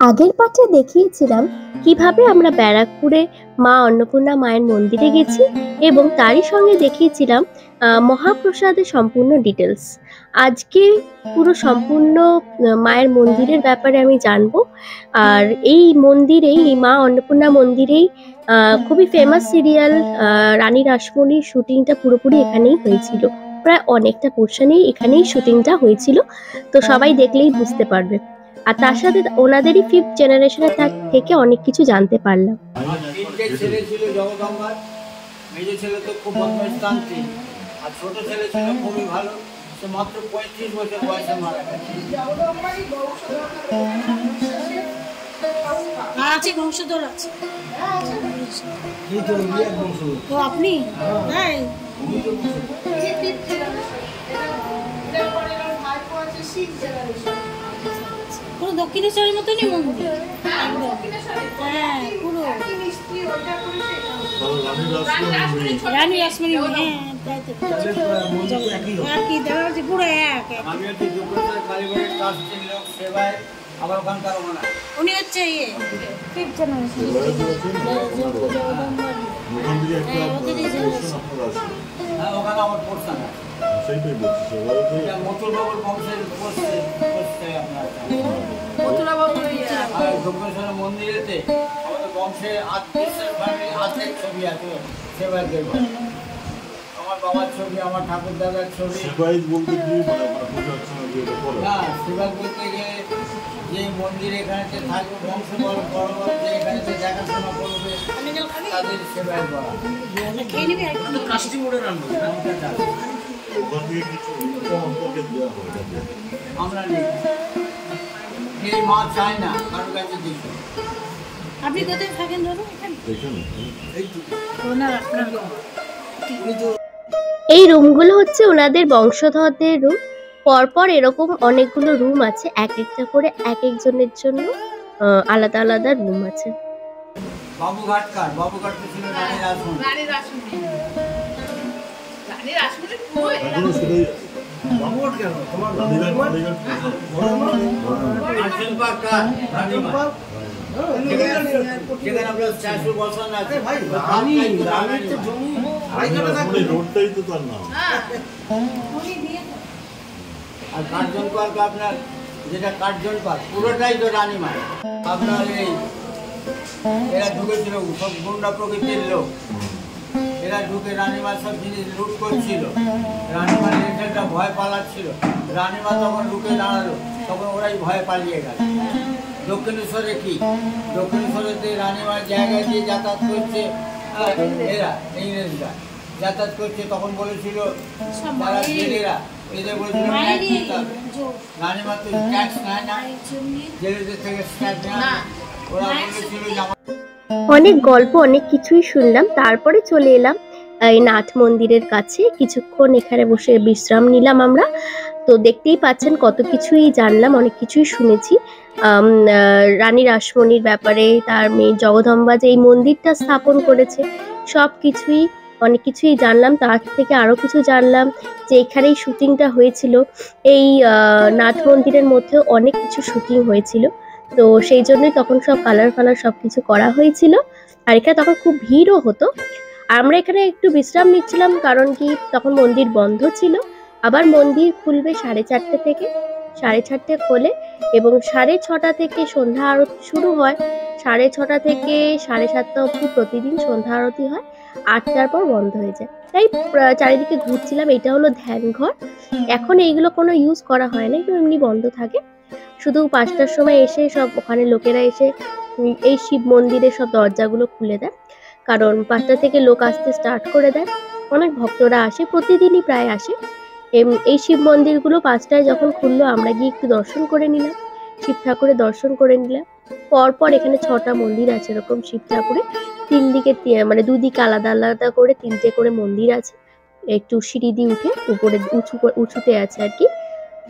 আগের পাঠে দেখিয়েছিলাম কিভাবে আমরা ব্যারাকপুরে মা অন্নপূর্ণা মায়ের মন্দিরে গেছি এবং তারই সঙ্গে দেখিয়েছিলাম মহাপ্রসাদের সম্পূর্ণ ডিটেলস। আজকে পুরো সম্পূর্ণ মায়ের মন্দিরের ব্যাপারে আমি জানবো। আর এই মন্দিরেই, এই মা অন্নপূর্ণা মন্দিরেই খুবই ফেমাস সিরিয়াল রানী রাসমণির শুটিংটা পুরোপুরি এখানেই হয়েছিল। প্রায় অনেকটা পোর্শনেই এখানেই শুটিংটা হয়েছিল, তো সবাই দেখলেই বুঝতে পারবে। আর তার সাথে ওনাদেরই 5th জেনারেশনের থেকে অনেক কিছু জানতে পারলাম। তিনটে ছেলে ছিল জগদম্বার, মেজো ছেলে তো খুব বদমাইশতান্ত্রিক, আর ছোট ছেলে ছিল খুবই ভালো, সে মাত্র 35 বছর বয়সে মারা গেছে। আছে বংশধর আছে। তো আপনি পুরো দক্ষিণেশ্বরের মতনই মন্দির, হ্যাঁ পুরো রানী রাসমণি, হ্যাঁ তাই তো একই দেখা যাচ্ছে পুরো এক। আমি হচ্ছে দুপুরের কালীবাড়ির ট্রাস্টের লোক, সেবায় আমার ওখানকার ওনা। উনি হচ্ছে ইয়ে 5th জেনারেশন। হ্যাঁ, ওখানে আমার পোর্শন আছে। মথুরবাবুর বংশের আপনার দক্ষিণেশ্বরের মন্দিরেতে আমাদের বংশে আর্ধেক ছবি আছে। সেবায়তের আমার বাবার ছবি, আমার ঠাকুর দাদার ছবি। সেবায়ত বলতে কি না, সেবায়ত বলতে গেলে যে মন্দির এখানে থাকবে, বংশ বড় যে এখানে দেখাশোনা করবে, তাদের সেবায়ত বলা। আমরা নেই, এই মা চায় না কারোর কাছে দিতে। আপনি কোথায় থাকেন দাদা? এই রুমগুলো হচ্ছে ওনাদের বংশধরদের রুম। পরপর এরকম অনেকগুলো রুম আছে, এক একটা করে এক একজনের জন্য আলাদা আলাদা রুম আছে। বাবুঘাটকার, বাবুঘাট ছিল রানী রাসমণি। যেখানে আমরা 400 বছর আছে, আর কার্জন পার্ক আপনার, যেটা কার্জন পার্ক পুরোটাই তো রানীমার। আপনার এই এরা ঢুকেছিল সব গুন্ডা প্রকৃতির লোক, এরা ঢুকে রানীমার সব জিনিস লুট করছিল। রানীমার রেজাল্টটা ভয় পালাচ্ছিল, রানীমা তখন ঢুকে দাঁড়ালো, তখন ওরাই ভয় পালিয়ে গেল। দক্ষিণেশ্বরে কি, দক্ষিণেশ্বরেতে রানীমার জায়গায় দিয়ে যাতায়াত করছে এরা, ইংরেজরা যাতায়াত করছে, তখন বলেছিল যারা জেলেরা, এদের বলেছিল রানীমা তো ট্যাক্স নেয় না, জেলেদের থেকে ট্যাক্স নেয় না। ওরা বলেছিল যে অনেক গল্প, অনেক কিছুই শুনলাম। তারপরে চলে এলাম এই নাট মন্দিরের কাছে, কিছুক্ষণ এখানে বসে বিশ্রাম নিলাম আমরা। তো দেখতেই পাচ্ছেন কত কিছুই জানলাম, অনেক কিছুই শুনেছি রানী রাসমণির ব্যাপারে, তার মেয়ে জগদম্বা যে এই মন্দিরটা স্থাপন করেছে, সব কিছুই অনেক কিছুই জানলাম। তার থেকে আরও কিছু জানলাম যে এখানেই শুটিংটা হয়েছিল। এই নাট মন্দিরের মধ্যেও অনেক কিছু শুটিং হয়েছিল, তো সেই জন্যই তখন সব কালার ফালার সব কিছু করা হয়েছিল। আর এখানে তখন খুব ভিড়ও হতো। আমরা এখানে একটু বিশ্রাম নিচ্ছিলাম, কারণ কি তখন মন্দির বন্ধ ছিল। আবার মন্দির খুলবে 4:30 থেকে, 4:30 খোলে এবং 6:30 থেকে সন্ধ্যা আরতি শুরু হয়। 6:30 থেকে 7:30 অবধি প্রতিদিন সন্ধ্যা আরতি হয়, 8টার পর বন্ধ হয়ে যায়। তাই চারিদিকে ঘুরছিলাম। এটা হলো ধ্যান ঘর, এখন এইগুলো কোনো ইউজ করা হয় না, এগুলো এমনি বন্ধ থাকে। শুধু 5টার সময় এসে সব ওখানে লোকেরা এসে এই শিব মন্দিরের সব দরজাগুলো খুলে দেয়, কারণ 5টা থেকে লোক আসতে স্টার্ট করে দেয়। অনেক ভক্তরা আসে, প্রতিদিনই প্রায় আসে। এই শিব মন্দিরগুলো 5টায় যখন খুললো, আমরা গিয়ে একটু দর্শন করে নিলাম, শিব ঠাকুরের দর্শন করে নিলাম। পরপর এখানে 6টা মন্দির আছে এরকম শিব ঠাকুরের, 3 দিকে মানে দুদিকে আলাদা আলাদা করে 3টে করে মন্দির আছে। একটু সিঁড়ি দিয়ে উঠে উপরে উঁচুতে আছে আর কি।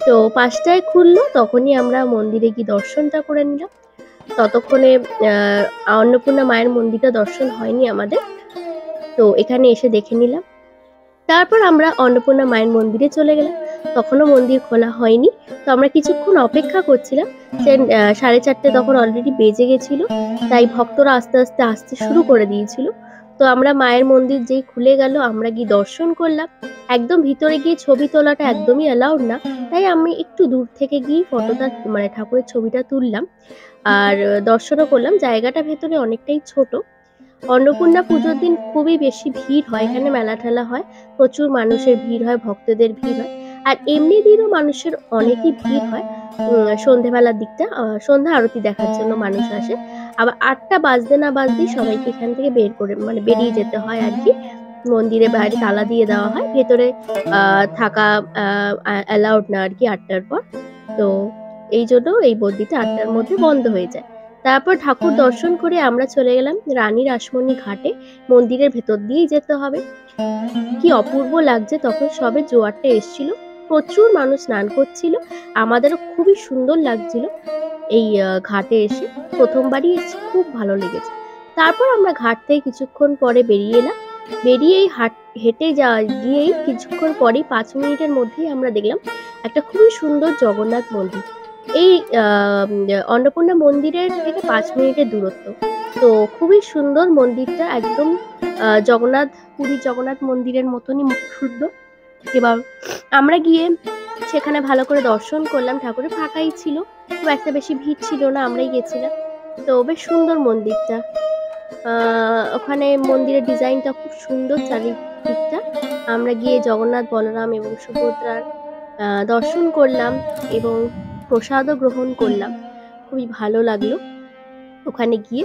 তো 5টায় খুললো, তখনই আমরা মন্দিরে গিয়ে দর্শনটা করে নিলাম। ততক্ষণে অন্নপূর্ণা মায়ের মন্দিরটা দর্শন হয়নি আমাদের, তো এখানে এসে দেখে নিলাম। তারপর আমরা অন্নপূর্ণা মায়ের মন্দিরে চলে গেলাম। তখনও মন্দির খোলা হয়নি। তো আমরা কিছুক্ষণ অপেক্ষা করছিলাম, যে 4:30 তখন অলরেডি বেজে গেছিল, তাই ভক্তরা আস্তে আস্তে আসতে শুরু করে দিয়েছিল। তো আমরা মায়ের মন্দির যেই খুলে গেল আমরা গিয়ে দর্শন করলাম। একদম ভিতরে গিয়ে ছবি তোলাটা একদমই অ্যালাউড না, তাই আমি একটু দূর থেকে গিয়ে ফটোটা মানে ঠাকুরের ছবিটা তুললাম আর দর্শনও করলাম। জায়গাটা ভেতরে অনেকটাই ছোট। অন্নপূর্ণা পুজোর দিন খুবই বেশি ভিড় হয়, এখানে মেলা ঠেলা হয়, প্রচুর মানুষের ভিড় হয়, ভক্তদের ভিড় হয়। আর এমনি দিনও মানুষের অনেকই ভিড় হয়। সন্ধেবেলার দিকটা সন্ধ্যা আরতি দেখার জন্য মানুষ আসে। আবার 8টা বাজতে না বাজতেই সবাইকে এখান থেকে বের করে মানে বেরিয়ে যেতে হয় আর কি। মন্দিরে বাইরে তালা দিয়ে দেওয়া হয়, ভেতরে থাকা অ্যালাউড না আর কি 8টার পর। তো এই জন্য এই মন্দিরটা 8টার মধ্যে বন্ধ হয়ে যায়। তারপর ঠাকুর দর্শন করে আমরা চলে গেলাম রানী রাসমণি ঘাটে। মন্দিরের ভেতর দিয়েই যেতে হবে। কি অপূর্ব লাগছে, তখন সবে জোয়ারটা এসছিল, প্রচুর মানুষ স্নান করছিল, আমাদেরও খুবই সুন্দর লাগছিল এই ঘাটে এসে। প্রথমবারই এসেছি, খুব ভালো লেগেছে। তারপর আমরা ঘাট থেকে কিছুক্ষণ পরে বেরিয়ে এলাম। বেরিয়েই হেঁটে গিয়েই কিছুক্ষণ পরেই 5 মিনিটের মধ্যেই আমরা দেখলাম একটা খুবই সুন্দর জগন্নাথ মন্দির। এই অন্নপূর্ণা মন্দিরের থেকে 5 মিনিটের দূরত্ব। তো খুবই সুন্দর মন্দিরটা, একদম পুরী জগন্নাথ মন্দিরের মতনই সুন্দর। এবার আমরা গিয়ে সেখানে ভালো করে দর্শন করলাম, ঠাকুরের ফাঁকাই ছিল, খুব একটা বেশি ভিড় ছিল না, আমরাই গেছিলাম। তো বেশ সুন্দর মন্দিরটা। ওখানে মন্দিরের ডিজাইনটা খুব সুন্দর, চারিদিকটা। আমরা গিয়ে জগন্নাথ, বলরাম এবং সুভদ্রার দর্শন করলাম এবং প্রসাদও গ্রহণ করলাম। খুবই ভালো লাগলো ওখানে গিয়ে।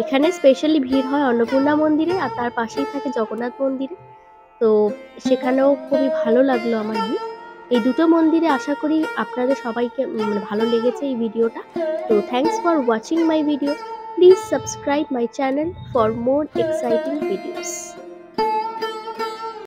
এখানে স্পেশালি ভিড় হয় অন্নপূর্ণা মন্দিরে, আর তার পাশেই থাকে জগন্নাথ মন্দিরে। তো সেখানেও খুবই ভালো লাগলো আমার গিয়ে। এই দুটো মন্দিরে আশা করি আপনাদের সবাইকে ভালো লেগেছে এই ভিডিওটা। তো thanks for watching my video. Please subscribe my channel for more exciting videos.